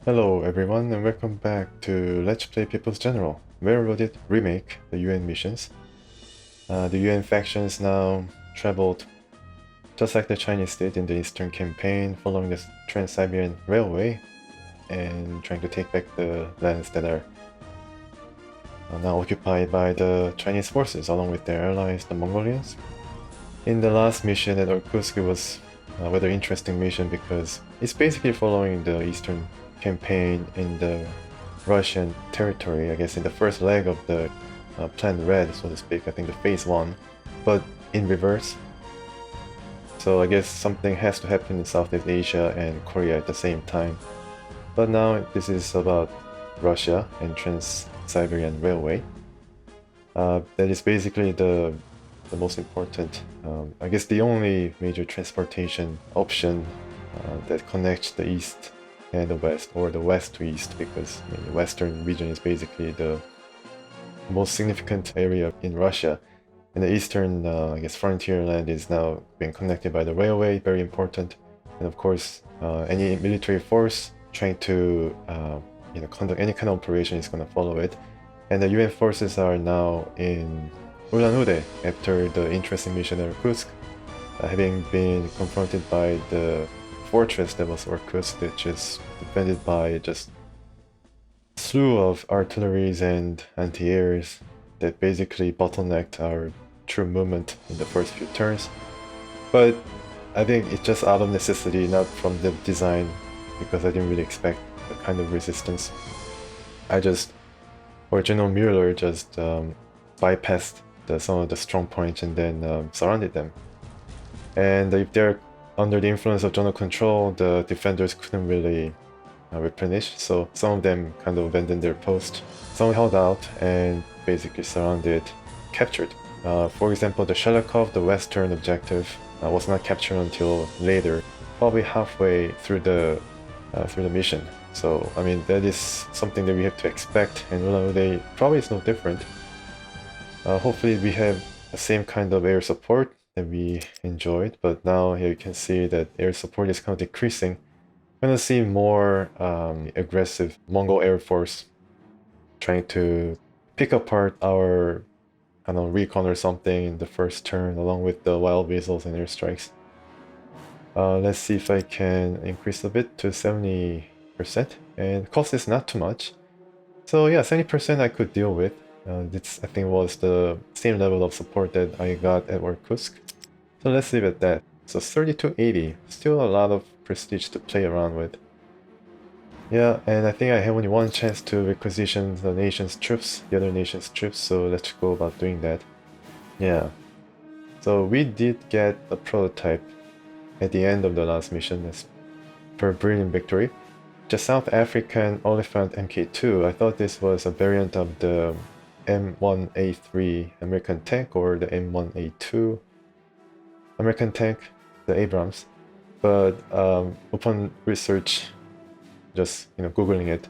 Hello everyone and welcome back to Let's Play People's General, Railroaded Remake, the UN missions. The UN factions now traveled just like the Chinese did in the Eastern Campaign, following the Trans-Siberian Railway and trying to take back the lands that are now occupied by the Chinese forces along with their allies, the Mongolians. In the last mission at Irkutsk, it was a rather interesting mission because it's basically following the Eastern Campaign in the Russian territory, I guess in the first leg of the Plan Red, so to speak, I think the phase 1, but in reverse. So I guess something has to happen in Southeast Asia and Korea at the same time. But now this is about Russia and Trans-Siberian Railway. That is basically the most important, I guess the only major transportation option that connects the east and the west, or the west to east, because the western region is basically the most significant area in Russia, and the eastern, I guess, frontier land is now being connected by the railway, very important. And of course, any military force trying to conduct any kind of operation is going to follow it. And the UN forces are now in Ulan-Ude after the interesting mission at Irkutsk, having been confronted by the fortress that was Irkutsk, which is defended by just a slew of artilleries and anti-airs that basically bottlenecked our troop movement in the first few turns. But I think it's just out of necessity, not from the design, because I didn't really expect the kind of resistance. General Mueller just bypassed some of the strong points and then surrounded them. And if they're under the influence of zonal control, the defenders couldn't really replenish, so some of them kind of abandoned their post. Some held out and basically captured. For example, the Shelakov, the western objective, was not captured until later, probably halfway through the mission. So, I mean, that is something that we have to expect, and Ulan-Ude probably is no different. Hopefully we have the same kind of air support that we enjoyed, but now here you can see that air support is kind of decreasing. We're gonna see more aggressive Mongol Air Force trying to pick apart our recon or something in the first turn, along with the wild vessels and airstrikes. Let's see if I can increase a bit to 70%, and cost is not too much. So yeah, 70% I could deal with. This I think was the same level of support that I got at Irkutsk. So let's leave it at that. So 3280, still a lot of prestige to play around with. Yeah, and I think I have only one chance to requisition the nation's troops, the other nation's troops, so let's go about doing that. Yeah. So we did get a prototype at the end of the last mission as per Brilliant Victory. The South African Oliphant Mk2, I thought this was a variant of the M1A3 American tank or the M1A2 American tank, the Abrams. But upon research, just googling it,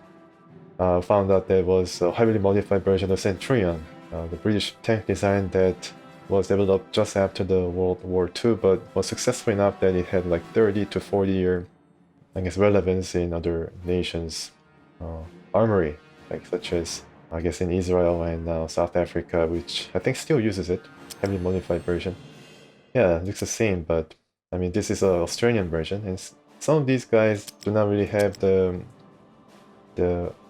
found out there was a heavily modified version of Centurion, the British tank design that was developed just after the World War II, but was successful enough that it had like 30 to 40 year, I guess, relevance in other nations' armory, like such as I guess in Israel and now South Africa, which I think still uses it, heavily modified version. Yeah, it looks the same, but I mean this is an Australian version, and some of these guys do not really have the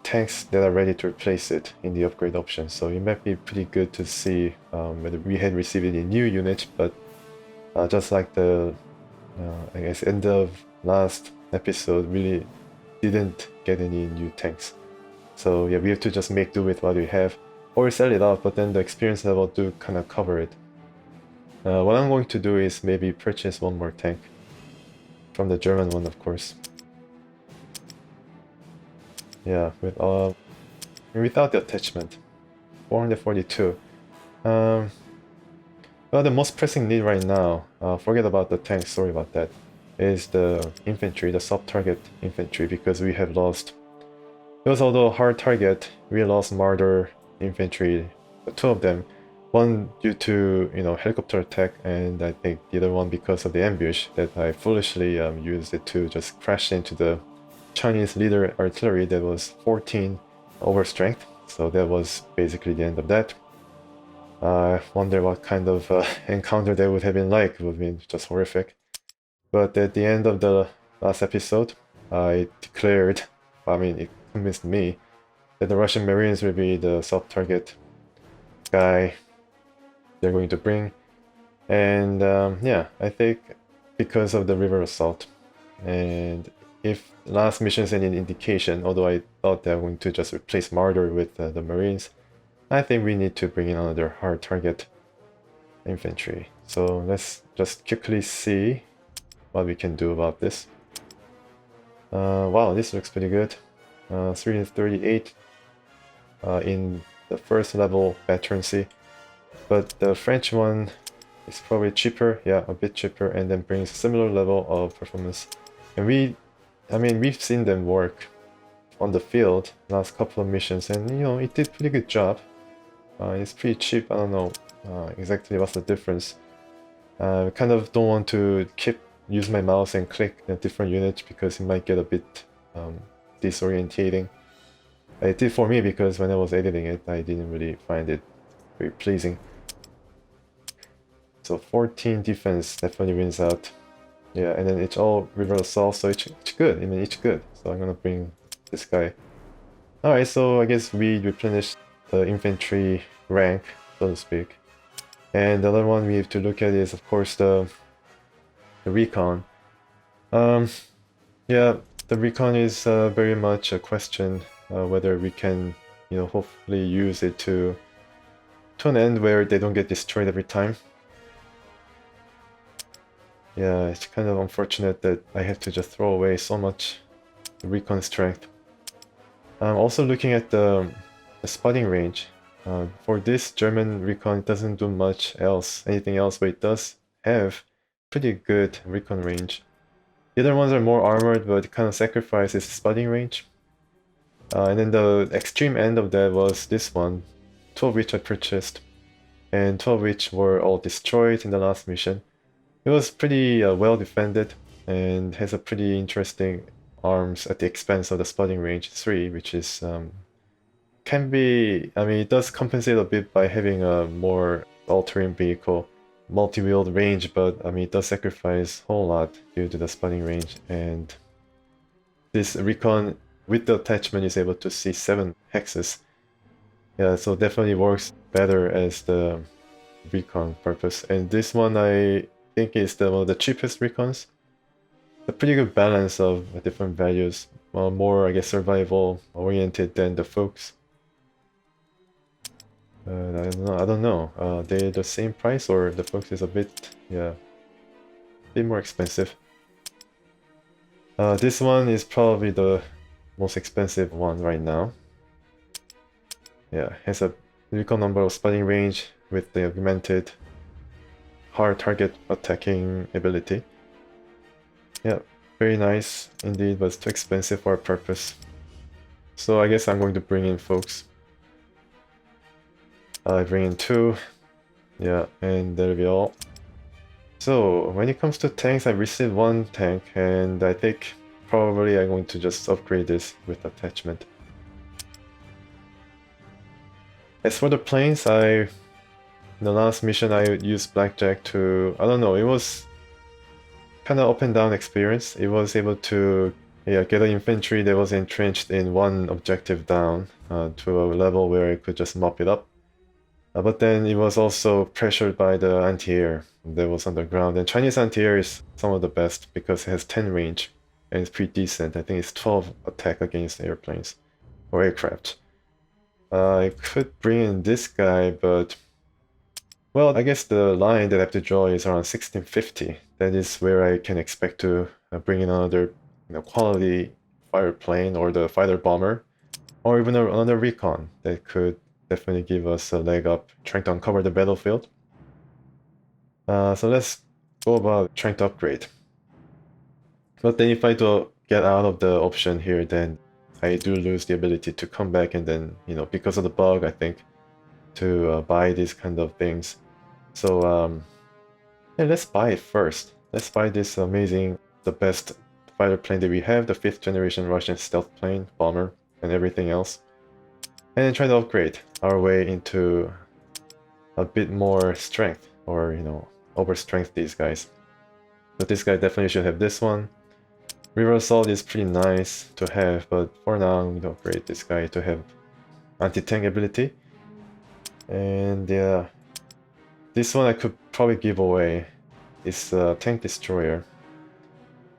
tanks that are ready to replace it in the upgrade option, so it might be pretty good to see whether we had received any new unit, but just like the I guess end of last episode, really didn't get any new tanks. So yeah, we have to just make do with what we have, or sell it off, but then the experience level do kind of cover it. What I'm going to do is maybe purchase one more tank, from the German one of course. Yeah, without the attachment. 442. Well, the most pressing need right now, forget about the tanks, sorry about that, is the infantry, the sub-target infantry, because we have lost. It was although a hard target, we lost Marder infantry, the two of them. One due to helicopter attack, and I think the other one because of the ambush that I foolishly used it to just crash into the Chinese leader artillery that was 14 over strength, so that was basically the end of that. I wonder what kind of encounter that would have been like. It would have been just horrific. But at the end of the last episode, I declared, I mean, it convinced me that the Russian Marines will be the soft-target guy they're going to bring. And yeah, I think because of the river assault, and if last mission is any indication, although I thought they were going to just replace Martyr with the Marines, I think we need to bring in another hard target infantry. So let's just quickly see what we can do about this. Wow, this looks pretty good. 338 in the first level veterancy, but the French one is probably cheaper, yeah, a bit cheaper, and then brings a similar level of performance. And we've seen them work on the field last couple of missions, and you know, it did pretty good job. It's pretty cheap. I don't know exactly what's the difference. I kind of don't want to use my mouse and click a different unit because it might get a bit disorientating. It did for me because when I was editing it, I didn't really find it very pleasing. So 14 defense definitely wins out. Yeah, and then it's all river assault, so it's good. I mean, it's good. So I'm gonna bring this guy. Alright, so I guess we replenished the infantry rank, so to speak. And the other one we have to look at is, of course, the recon. Yeah, the recon is very much a question whether we can, you know, hopefully use it to an end where they don't get destroyed every time. Yeah, it's kind of unfortunate that I have to just throw away so much recon strength. I'm also looking at the spotting range. For this German recon, it doesn't do much else, anything else, but it does have pretty good recon range. The other ones are more armored, but it kind of sacrifices spotting range. And then the extreme end of that was this one, 2 of which I purchased, and 2 of which were all destroyed in the last mission. It was pretty well defended and has a pretty interesting arms at the expense of the spotting range 3, which is can be, I mean, it does compensate a bit by having a more all-terrain vehicle, multi-wheeled range, but I mean, it does sacrifice a whole lot due to the spotting range. And this recon with the attachment is able to see 7 hexes. Yeah, so definitely works better as the recon purpose. And this one I think is one of the cheapest recons. A pretty good balance of different values. Well, more, I guess, survival oriented than the folks. I don't know. They're the same price, or the folks is a bit, yeah, a bit more expensive. This one is probably the most expensive one right now. Yeah, has a recon number of spotting range with the augmented hard target attacking ability. Yeah, very nice indeed, but it's too expensive for our purpose. So I guess I'm going to bring in folks. I bring in 2. Yeah, and that'll be all. So when it comes to tanks, I received 1 tank, and I think probably I'm going to just upgrade this with attachment. As for the planes, in the last mission I used Blackjack to, I don't know, it was kind of up and down experience. It was able to get an infantry that was entrenched in 1 objective down to a level where I could just mop it up. But then it was also pressured by the anti-air that was underground. And Chinese anti-air is some of the best because it has 10 range and it's pretty decent. I think it's 12 attack against airplanes or aircraft. I could bring in this guy, but well, I guess the line that I have to draw is around 1650. That is where I can expect to bring in another, quality fighter plane or the fighter bomber, or even another recon that could definitely give us a leg up trying to uncover the battlefield. So let's go about trying to upgrade. But then if I do get out of the option here, then I do lose the ability to come back and then, because of the bug, I think, to buy these kind of things. So yeah, let's buy it first. Let's buy this amazing, the best fighter plane that we have, the 5th generation Russian stealth plane, bomber, and everything else. And then try to upgrade our way into a bit more strength, or, you know, overstrength these guys. But this guy definitely should have this one. River Assault is pretty nice to have, but for now I'm going to upgrade this guy to have anti-tank ability. And yeah, this one I could probably give away. It's a tank destroyer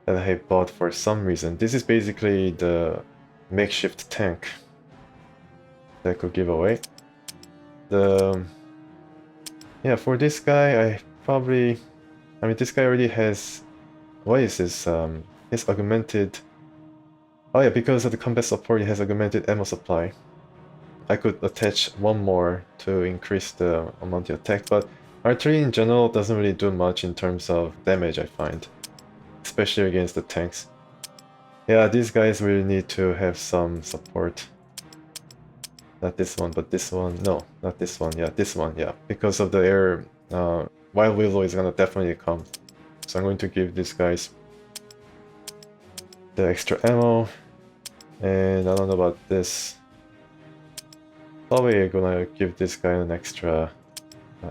that I bought for some reason. This is basically the makeshift tank that I could give away. Yeah, for this guy I probably, I mean, this guy already has, what is this? His augmented, oh yeah, because of the combat support, he has augmented ammo supply. I could attach one more to increase the amount of attack, but artillery in general doesn't really do much in terms of damage, I find. Especially against the tanks. Yeah, these guys really need to have some support. Not this one, but this one. No, not this one. Yeah, this one. Yeah, because of the air, Wild Willow is gonna definitely come. So I'm going to give these guys the extra ammo. And I don't know about this. Probably gonna give this guy an extra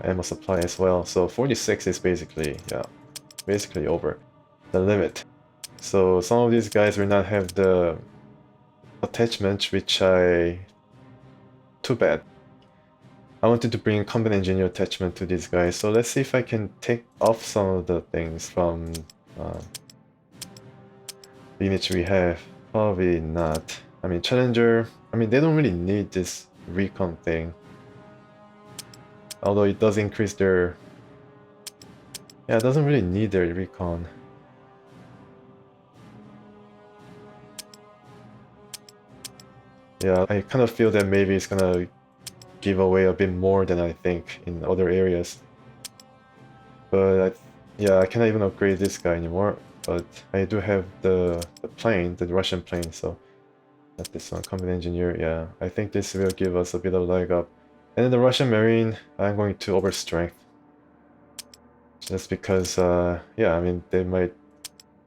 ammo supply as well. So 46 is basically, yeah, basically over the limit. So some of these guys will not have the attachment, which too bad. I wanted to bring combat engineer attachment to these guys, so let's see if I can take off some of the things from the units we have. Probably not. I mean, Challenger, I mean, they don't really need this recon thing. Although it does increase their... Yeah, it doesn't really need their recon. Yeah, I kind of feel that maybe it's gonna give away a bit more than I think in other areas. But yeah, I cannot even upgrade this guy anymore. But I do have the plane, the Russian plane, so not this one, combat engineer. Yeah, I think this will give us a bit of leg up. And then the Russian Marine, I'm going to overstrength. Just because, yeah, I mean, they might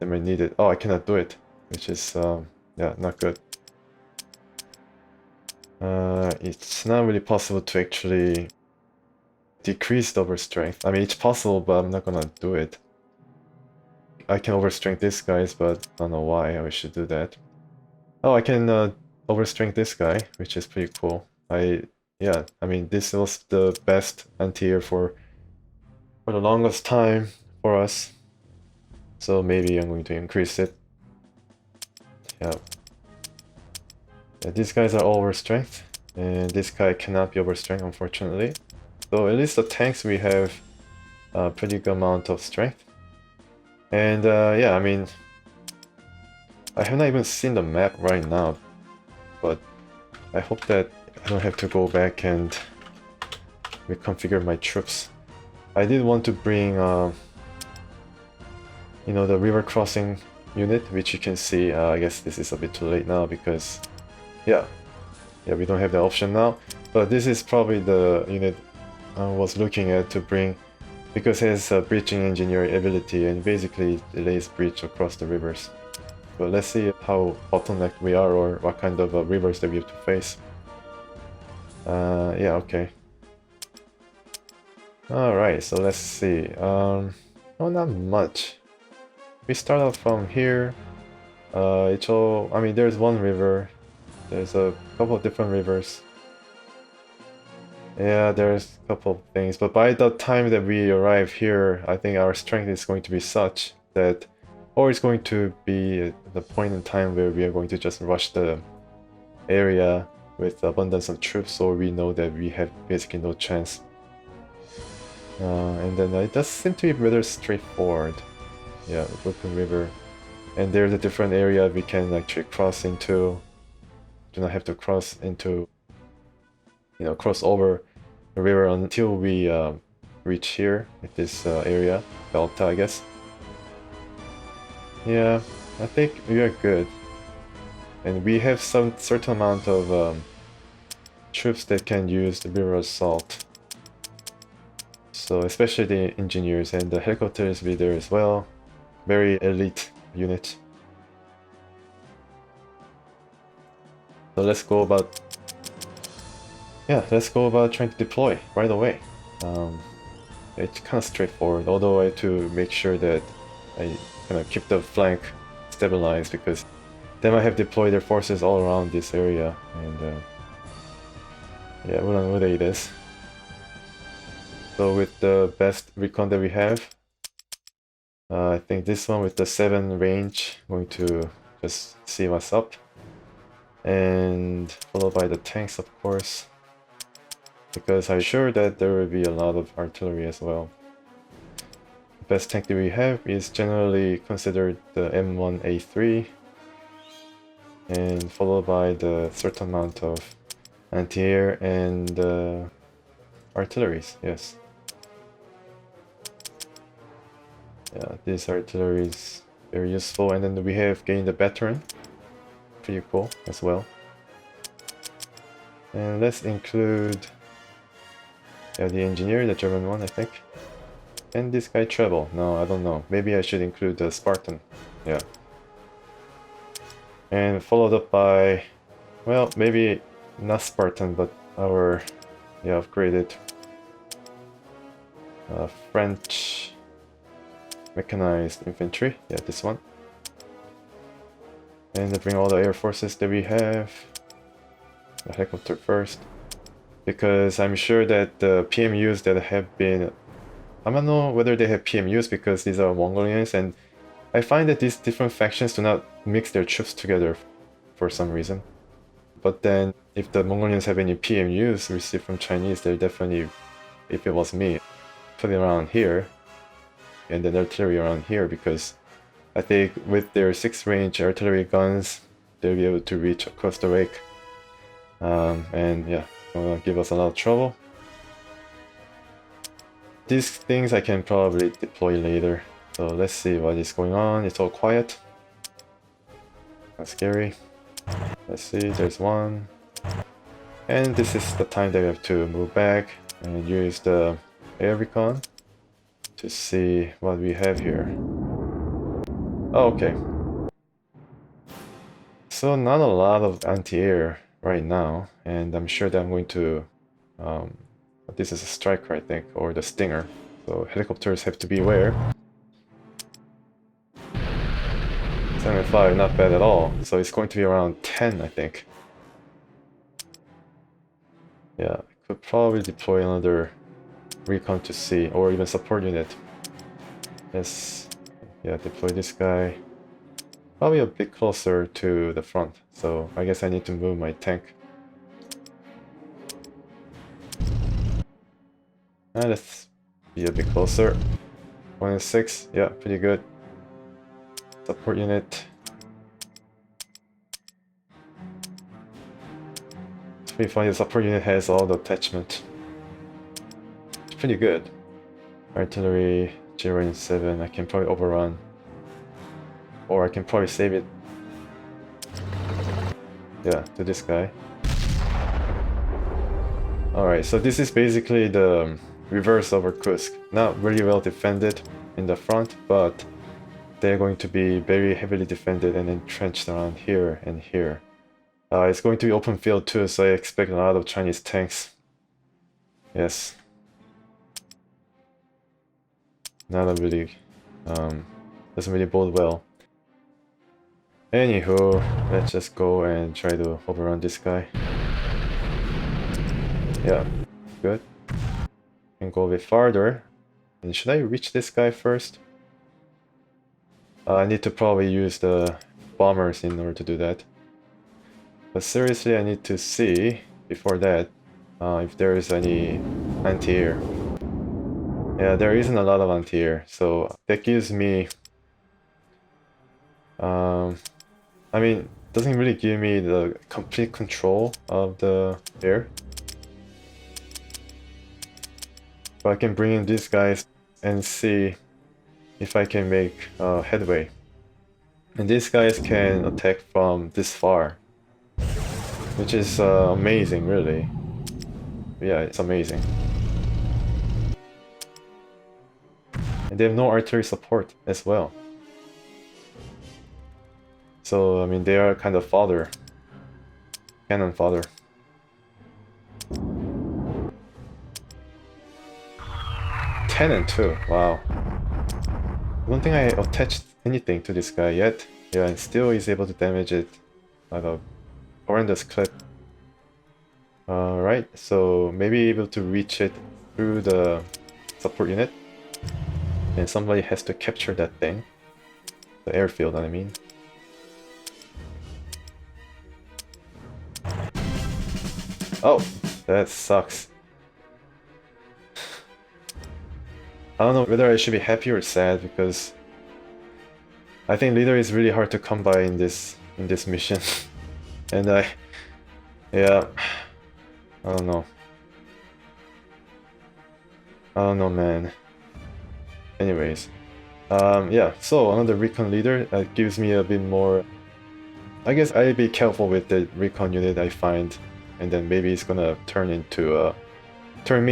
need it. Oh, I cannot do it, which is, yeah, not good. It's not really possible to actually decrease the overstrength. I mean, it's possible, but I'm not gonna do it. I can overstrength this guys, but I don't know why I should do that. Oh, I can overstrength this guy, which is pretty cool. Yeah, I mean, this was the best anti-air for the longest time for us. So maybe I'm going to increase it. Yeah. Yeah, these guys are all overstrength, and this guy cannot be overstrength, unfortunately. So at least the tanks we have a pretty good amount of strength. And yeah, I mean, I have not even seen the map right now, but I hope that I don't have to go back and reconfigure my troops. I did want to bring, you know, the river crossing unit, which you can see. I guess this is a bit too late now because, yeah, we don't have the option now. But this is probably the unit I was looking at to bring, because it has a breaching engineering ability and basically delays breach across the rivers. But let's see how bottlenecked we are, or what kind of rivers that we have to face. Yeah, okay. Alright, so let's see. Oh, not much. We start out from here. It's all, I mean, there's one river. There's a couple of different rivers. Yeah, there's a couple of things, but by the time that we arrive here, I think our strength is going to be such that, or it's going to be the point in time where we are going to just rush the area with abundance of troops, so we know that we have basically no chance. And then it does seem to be rather straightforward. Yeah, Ubukun River. And there's a different area we can actually cross into. Do not have to cross into, you know, cross over the river until we reach here at this area, Delta, I guess. Yeah, I think we are good. And we have some certain amount of troops that can use the river assault. So especially the engineers, and the helicopters will be there as well. Very elite unit. So let's go about... Yeah, let's go about trying to deploy right away. It's kind of straightforward, although I have to make sure that I kind of keep the flank stabilized, because they might have deployed their forces all around this area, and yeah, Ulan-Ude it is. So with the best recon that we have, I think this one with the 7 range, I'm going to just see what's up. And followed by the tanks, of course, because I'm sure that there will be a lot of artillery as well. The best tank that we have is generally considered the M1A3, and followed by the certain amount of anti-air and artilleries, yes. Yeah, this artillery is very useful, and then we have gained a veteran. Pretty cool as well. And let's include the engineer, the German one, I think. And this guy Treble. No, I don't know. Maybe I should include the Spartan. Yeah. And followed up by, well, maybe not Spartan, but our upgraded French mechanized infantry. Yeah, this one. And bring all the air forces that we have. The helicopter first, because I'm sure that the PMUs that have been... I don't know whether they have PMUs because these are Mongolians, and I find that these different factions do not mix their troops together for some reason. But then, if the Mongolians have any PMUs received from Chinese, they'll definitely, if it was me, put it around here, and then artillery around here, because I think with their 6-range artillery guns, they'll be able to reach across the lake. And yeah, gonna give us a lot of trouble. These things I can probably deploy later. So let's see what is going on. It's all quiet. That's scary. Let's see, there's one. And this is the time that we have to move back and use the air recon to see what we have here. Oh, okay. So not a lot of anti-air right now, and I'm sure that I'm going to... this is a striker, I think, or the Stinger. So helicopters have to be aware. 75, not bad at all. So it's going to be around 10, I think. Yeah, I could probably deploy another recon to see, or even support unit. Yes, yeah, deploy this guy. Probably a bit closer to the front, so I guess I need to move my tank. Let's be a bit closer. 1 and 6, yeah, pretty good. Support unit. It's pretty funny, the support unit has all the attachment. It's pretty good. Artillery, 0 and 7, I can probably overrun. Or I can probably save it. Yeah, to this guy. Alright, so this is basically the reverse of Irkutsk. Not really well defended in the front, but they're going to be very heavily defended and entrenched around here and here. It's going to be open field too, so I expect a lot of Chinese tanks. Yes. Not a really... doesn't really bode well. Anywho, let's just go and try to overrun this guy. Yeah, good. And go a bit farther. And should I reach this guy first? I need to probably use the bombers in order to do that. But seriously, I need to see, before that, if there is any anti-air. Yeah, there isn't a lot of anti-air, so that gives me... I mean, doesn't really give me the complete control of the air. But I can bring in these guys and see if I can make headway. And these guys can attack from this far, which is amazing, really. Yeah, it's amazing. And they have no artillery support as well. So, I mean, they are kind of fodder. Cannon fodder. Cannon too, wow. I don't think I attached anything to this guy yet. Yeah, and still is able to damage it at a horrendous clip. Alright, so maybe able to reach it through the support unit. And somebody has to capture that thing. The airfield, I mean. Oh, that sucks. I don't know whether I should be happy or sad because I think leader is really hard to come by in this mission. And yeah, I don't know. I don't know, man. Anyways, yeah, so another recon leader that gives me a bit more. I guess I'd be careful with the recon unit I find, and then maybe it's gonna turn me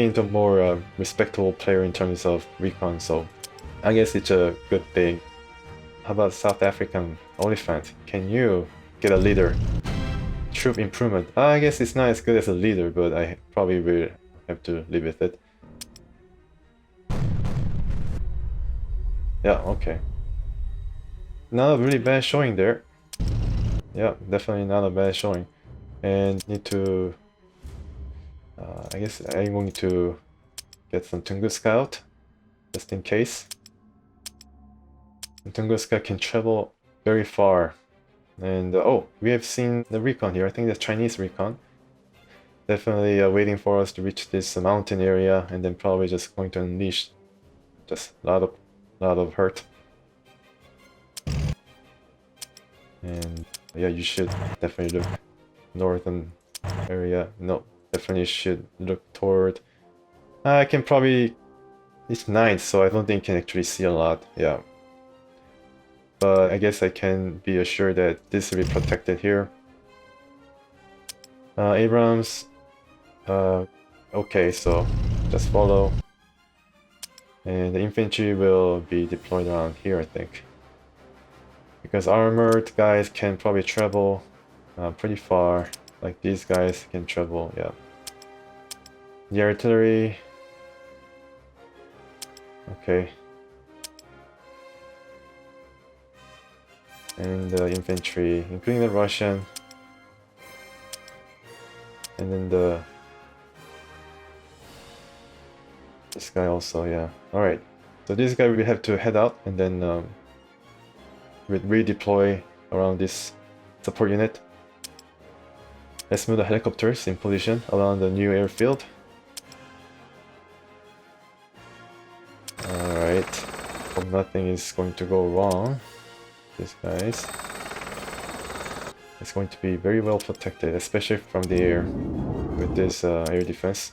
into a more respectable player in terms of recon. So I guess it's a good thing. How about South African Elephant? Can you get a leader? Troop improvement. I guess it's not as good as a leader, but I probably will have to live with it. Yeah, okay. Not a really bad showing there. Yeah, definitely not a bad showing. And need to... I guess I'm going to get some Tunguska out, just in case. And Tunguska can travel very far. And oh, we have seen the recon here. I think that's Chinese recon. Definitely waiting for us to reach this mountain area, and then probably just going to unleash just a lot of hurt. And yeah, you should definitely look northern area. No, definitely should look toward. I can probably. It's night, so I don't think I can actually see a lot. Yeah. But I guess I can be assured that this will be protected here. Abrams. Okay, so just follow. And the infantry will be deployed around here, I think. Because armored guys can probably travel pretty far. Like these guys can travel, yeah. The artillery. Okay. And the infantry, including the Russian. And then this guy also, yeah. Alright. So this guy will have to head out and then redeploy around this support unit. Let's move the helicopters in position around the new airfield. Alright. Hope nothing is going to go wrong. These guys. It's going to be very well protected, especially from the air with this air defense.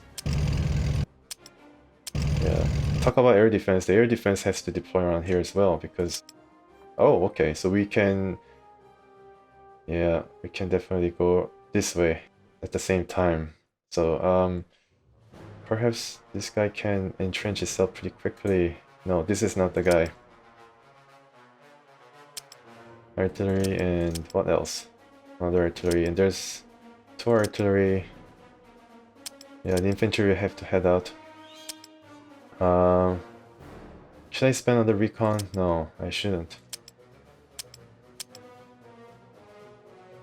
Yeah. Talk about air defense. The air defense has to deploy around here as well because... Oh, okay. So we can... Yeah, we can definitely go this way at the same time. So, perhaps this guy can entrench himself pretty quickly. No, this is not the guy. Artillery and what else? Another artillery, and there's 2 artillery. Yeah, the infantry will have to head out. Should I spend on the recon? No, I shouldn't.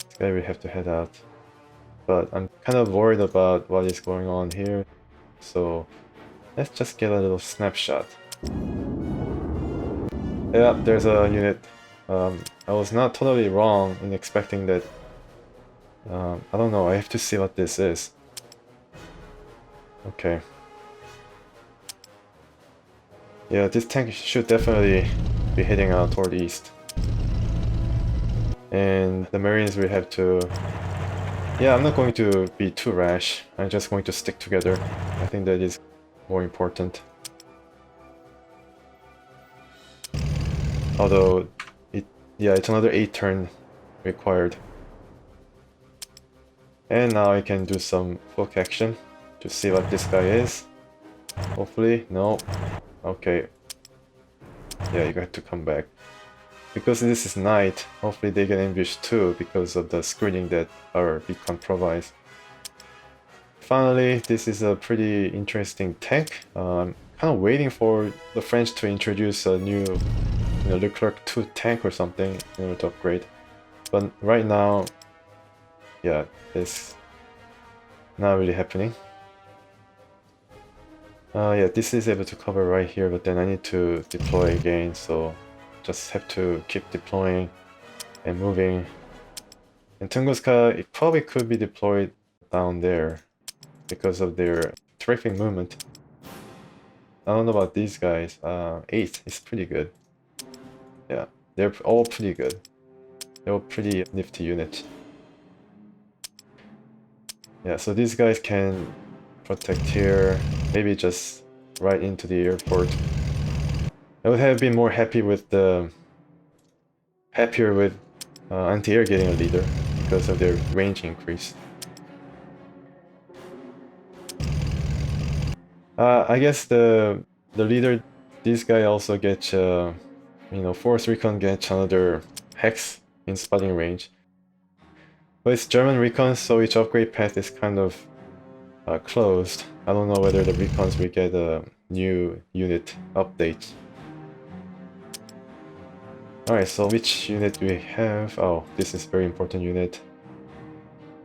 This guy will have to head out. But I'm kind of worried about what is going on here. So let's just get a little snapshot. Yeah, there's a unit. I was not totally wrong in expecting that. I don't know, I have to see what this is. Okay. Yeah, this tank should definitely be heading out toward the east. And the Marines will have to... Yeah, I'm not going to be too rash. I'm just going to stick together. I think that is more important. Although, yeah, it's another 8 turn required. And now I can do some focus action to see what this guy is. Hopefully, no. Okay. Yeah, you got to come back. because this is night, hopefully they get ambushed too because of the screening that our beacon provides. Finally, this is a pretty interesting tank. I'm kind of waiting for the French to introduce a new Leclerc 2 tank or something in order to upgrade. But right now, yeah, it's not really happening. Yeah, this is able to cover right here, but then I need to deploy again, so just have to keep deploying and moving. And Tunguska, it probably could be deployed down there because of their terrific movement. I don't know about these guys. 8 is pretty good. Yeah, they're all pretty good. They're all pretty nifty units. Yeah, so these guys can protect here, maybe just right into the airport. I would have been more happier with anti-air getting a leader because of their range increase. I guess the leader, this guy also gets Force Recon gets another hex in spotting range. But it's German recon, so each upgrade path is kind of closed. I don't know whether the recons will get a new unit update. Alright, so which unit do we have? Oh, this is very important unit.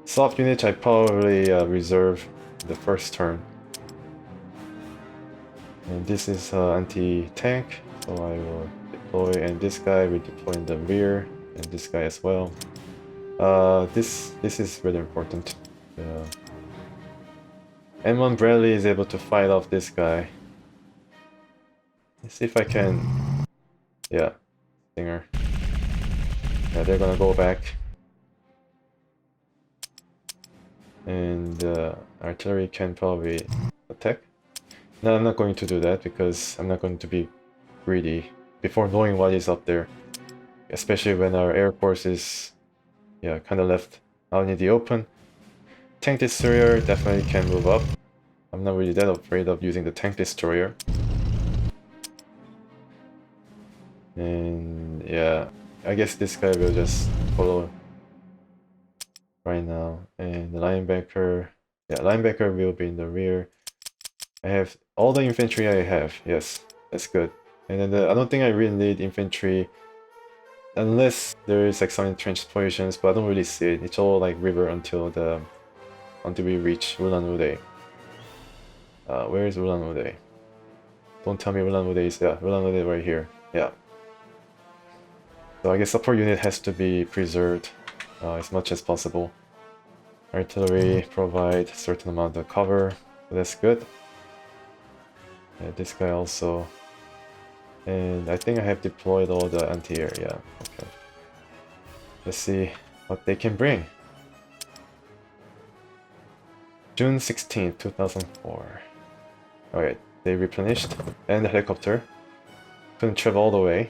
Soft unit I probably reserve the first turn. And this is anti-tank, so I will deploy, and this guy will deploy in the rear, and this guy as well. This is really important. M1 Bradley is able to fight off this guy. Let's see if I can... Yeah, Stinger. Yeah, they're gonna go back. And artillery can probably attack. No, I'm not going to do that because I'm not going to be greedy before knowing what is up there. Especially when our air force is kind of left out in the open. Tank destroyer definitely can move up. I'm not really that afraid of using the tank destroyer. And yeah, I guess this guy will just follow right now. And the linebacker, linebacker will be in the rear. I have all the infantry I have. Yes, that's good. And then I don't think I really need infantry unless there is like some entrenched positions, but I don't really see it. It's all like river until we reach Ulan-Ude. Where is Ulan-Ude? Don't tell me Ulan-Ude is Ulan-Ude right here. Yeah. So I guess support unit has to be preserved as much as possible. Artillery provide certain amount of cover, so that's good. Yeah, this guy also. And I think I have deployed all the anti-air, yeah, okay. Let's see what they can bring. June 16th, 2004. Alright, they replenished. And the helicopter. Couldn't travel all the way.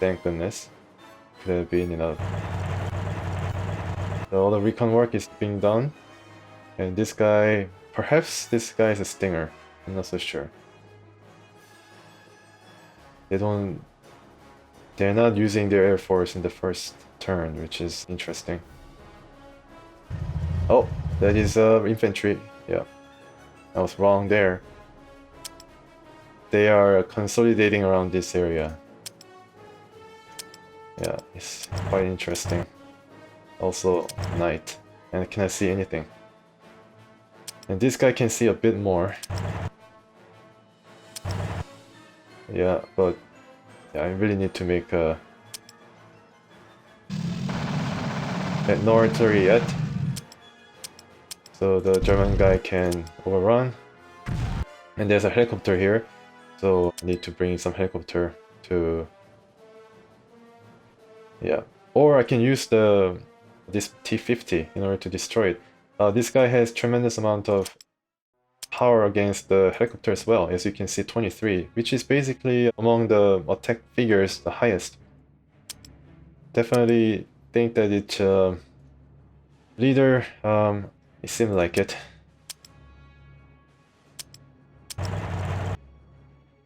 Thank goodness. Could have been enough. So all the recon work is being done. And this guy... Perhaps this guy is a Stinger. I'm not so sure. They're not using their air force in the first turn, which is interesting. Oh, that is infantry. Yeah, I was wrong there. They are consolidating around this area. Yeah, it's quite interesting. Also, night, and I cannot see anything. And this guy can see a bit more. Yeah, but I really need to make a... no artillery yet. So the German guy can overrun. And there's a helicopter here. So I need to bring some helicopter to... Yeah. Or I can use this T-50 in order to destroy it. This guy has tremendous amount of power against the helicopter as well, as you can see 23, which is basically among the attack figures the highest. Definitely think that it's leader, it seemed like it.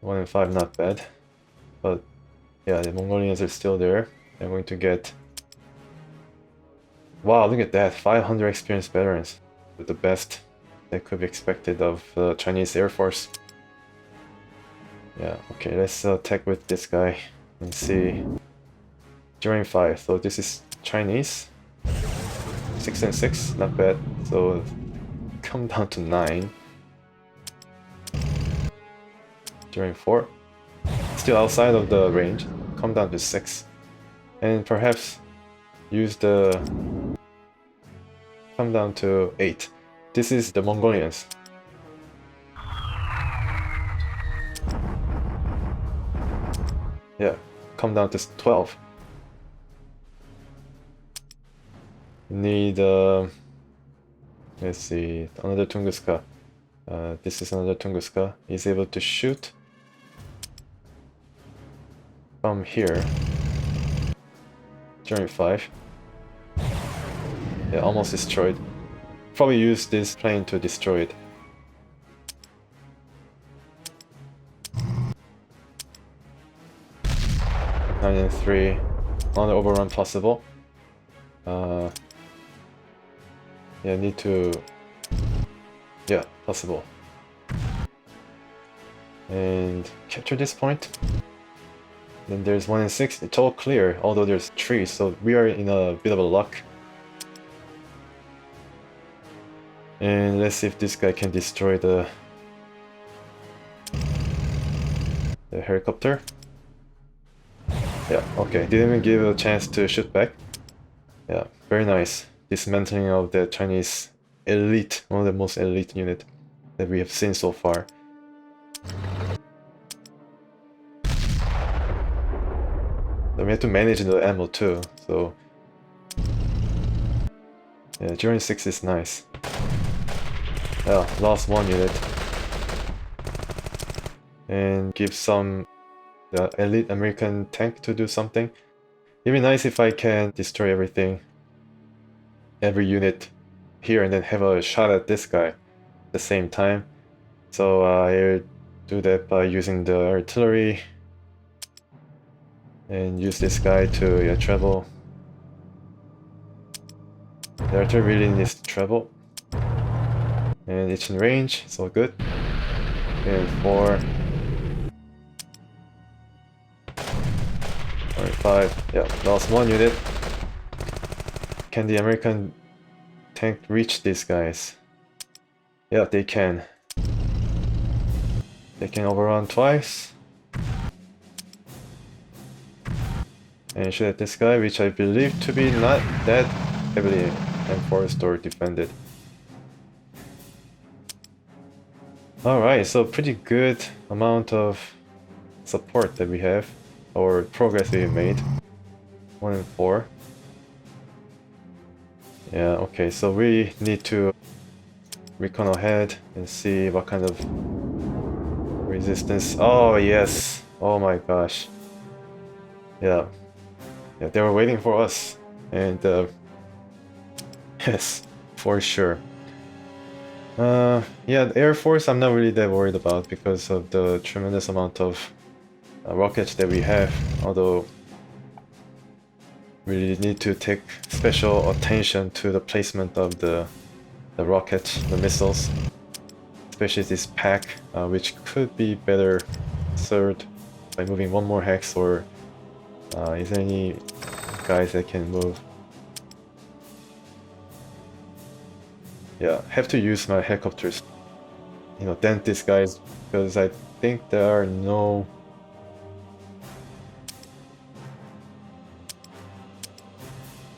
1 and 5 not bad, but Yeah, the Mongolians are still there. They're going to get... Wow, look at that, 500 experienced veterans. The best that could be expected of the Chinese Air Force. Yeah, okay, let's attack with this guy and see. During 5, so this is Chinese. 6 and 6, not bad. So come down to 9. During 4, still outside of the range. Come down to 6. And perhaps use the... Come down to 8. This is the Mongolians. Yeah, come down to 12. Need let's see, another Tunguska. This is another Tunguska. He's able to shoot from here. During 5. Yeah, almost destroyed. Probably use this plane to destroy it. Nine and 3. Another overrun possible. Yeah, need to... Yeah, possible. And capture this point. Then there's 1 and 6. It's all clear, although there's 3, so we are in a bit of a luck. And let's see if this guy can destroy the helicopter. Yeah, okay, didn't even give it a chance to shoot back. Yeah, very nice. Dismantling of the Chinese elite, one of the most elite unit that we have seen so far. So we have to manage the ammo too, so... Yeah, during 6 is nice. Yeah, lost 1 unit. And give some... the elite American tank to do something. It'd be nice if I can destroy everything. Every unit here and then have a shot at this guy at the same time. So I'll do that by using the artillery. And use this guy to travel. The artillery really needs to travel. And it's in range, so good. And 4. Or 5. Yeah, lost 1 unit. Can the American tank reach these guys? Yeah, they can. They can overrun twice. And shoot at this guy, which I believe to be not that heavily enforced or defended. Alright, so pretty good amount of support that we have, or progress we made. 1 and 4. Yeah, okay, so we need to recon ahead and see what kind of resistance. Oh, yes. Oh my gosh. Yeah. Yeah, they were waiting for us. And, yes, for sure. Yeah, the Air Force I'm not really that worried about because of the tremendous amount of rockets that we have, although we need to take special attention to the placement of the rockets, the missiles, especially this pack, which could be better served by moving 1 more hex, or is there any guys that can move? Yeah, have to use my helicopters, you know, dent these guys, because I think there are no...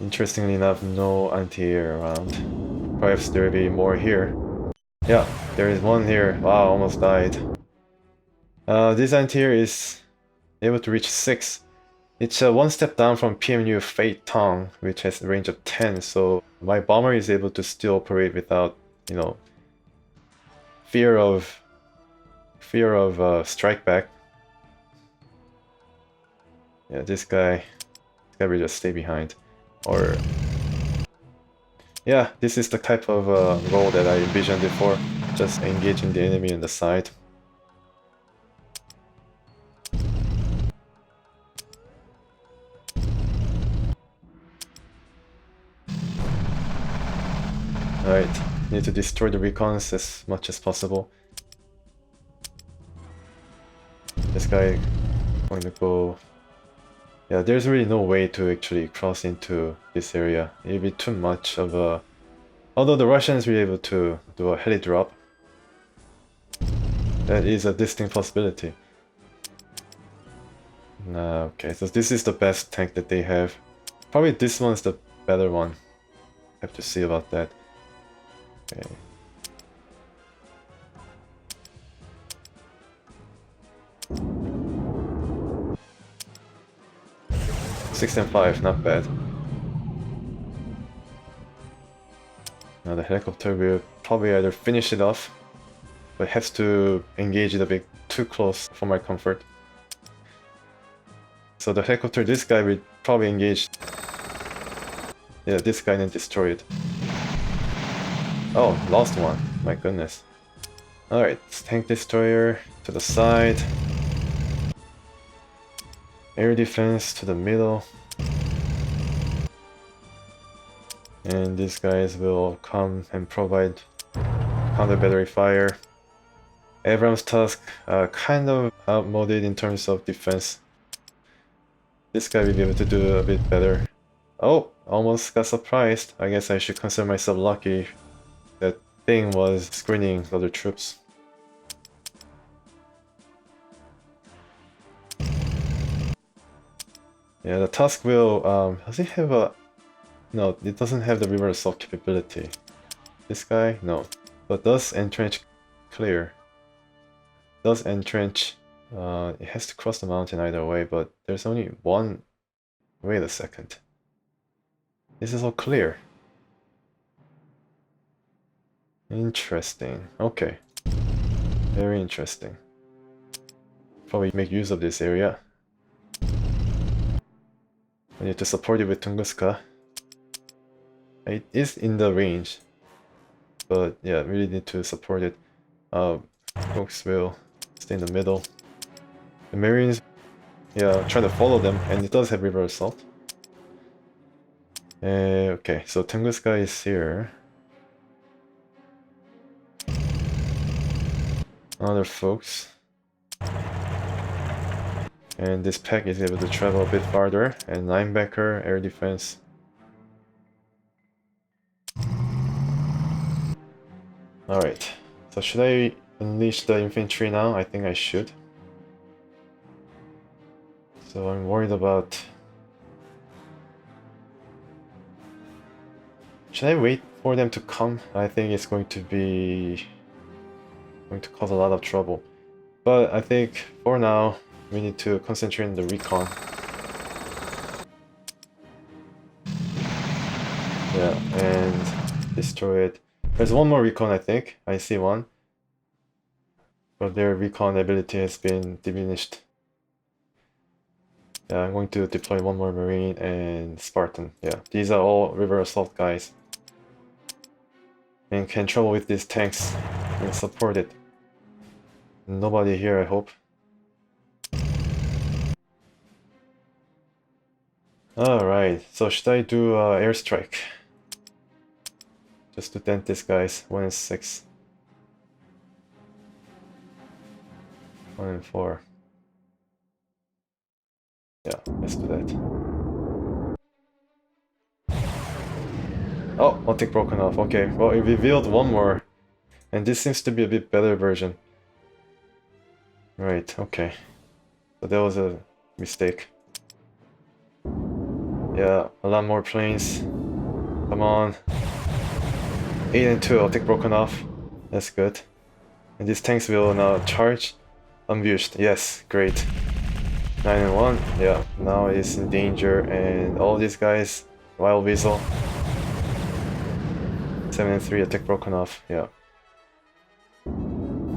Interestingly enough, no anti-air around. Perhaps there will be more here. Yeah, there is 1 here. Wow, almost died. This anti-air is able to reach 6. It's 1 step down from PMU Fate Tong, which has a range of 10, so my bomber is able to still operate without, you know, fear of strike back. Yeah, this guy will just stay behind. Or... yeah, this is the type of role that I envisioned before, just engaging the enemy on the side. Alright, need to destroy the recons as much as possible. This guy going to go... Yeah, there's really no way to actually cross into this area. It'd be too much of a... Although the Russians will be able to do a heli drop, that is a distinct possibility. Okay, so this is the best tank that they have. Probably this one's the better one. Have to see about that. Okay. Six and 5, not bad. Now the helicopter will probably either finish it off, but has to engage it a bit too close for my comfort. So the helicopter, this guy will probably engage. Yeah, this guy and destroy it. Oh, lost one. My goodness. Alright, tank destroyer to the side. Air defense to the middle. And these guys will come and provide counter battery fire. Abrams Tusk kind of outmoded in terms of defense. This guy will be able to do a bit better. Oh, almost got surprised. I guess I should consider myself lucky. That thing was screening other troops. Yeah, the Tusk will, does it have a... No, it doesn't have the river assault capability. This guy? No. But does entrench clear. Does entrench... it has to cross the mountain either way, but there's only one... Wait a second. This is all clear. Interesting. Okay. Very interesting. Probably make use of this area. We need to support it with Tunguska. It is in the range. But yeah, really need to support it. Folks will stay in the middle. The Marines, yeah, try to follow them, and it does have river assault. Okay, so Tunguska is here. Other folks. And this pack is able to travel a bit farther, and linebacker, air defense. Alright, so should I unleash the infantry now? I think I should. So I'm worried about... Should I wait for them to come? I think it's going to cause a lot of trouble. But I think for now, we need to concentrate on the recon. Yeah, and destroy it. There's one more recon, I think. I see one. But their recon ability has been diminished. Yeah, I'm going to deploy one more Marine and Spartan. Yeah, these are all river assault guys. And can travel with these tanks and support it. Nobody here, I hope. Alright, so should I do airstrike? Just to dent these guys. 1 and 6. 1 and 4. Yeah, let's do that. Oh, optic broken off. Okay, well, it revealed one more. And this seems to be a bit better version. Right, okay. So that was a mistake. Yeah, a lot more planes. Come on. 8 and 2, optic broken off. That's good. And these tanks will now charge. Ambushed, yes, great. 9 and 1, yeah, now it's in danger, and all these guys, Wild Weasel. 7 and 3, attack broken off, yeah.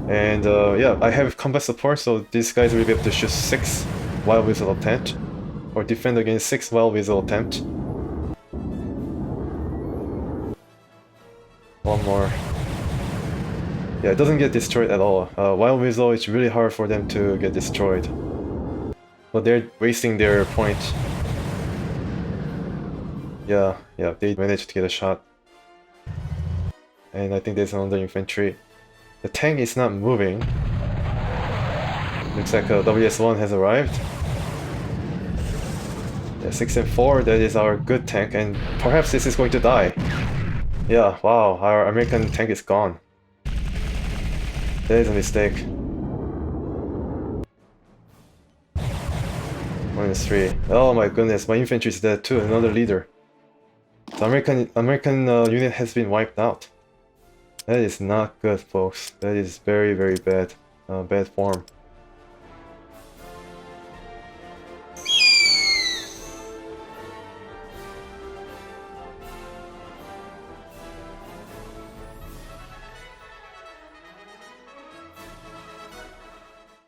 And yeah, I have combat support, so these guys will be able to shoot 6 Wild Weasel attempt, or defend against 6 Wild Weasel attempt. One more. Yeah, it doesn't get destroyed at all. Wild Weasel, it's really hard for them to get destroyed. But they're wasting their point. Yeah, they managed to get a shot. and I think there's another infantry. The tank is not moving. Looks like WS1 has arrived. Yeah, 6 and 4, that is our good tank, and perhaps this is going to die. Yeah, wow, our American tank is gone. That is a mistake. -3. Oh my goodness, my infantry is dead too, another leader. The American unit has been wiped out. That is not good, folks. That is very, very bad. Bad form.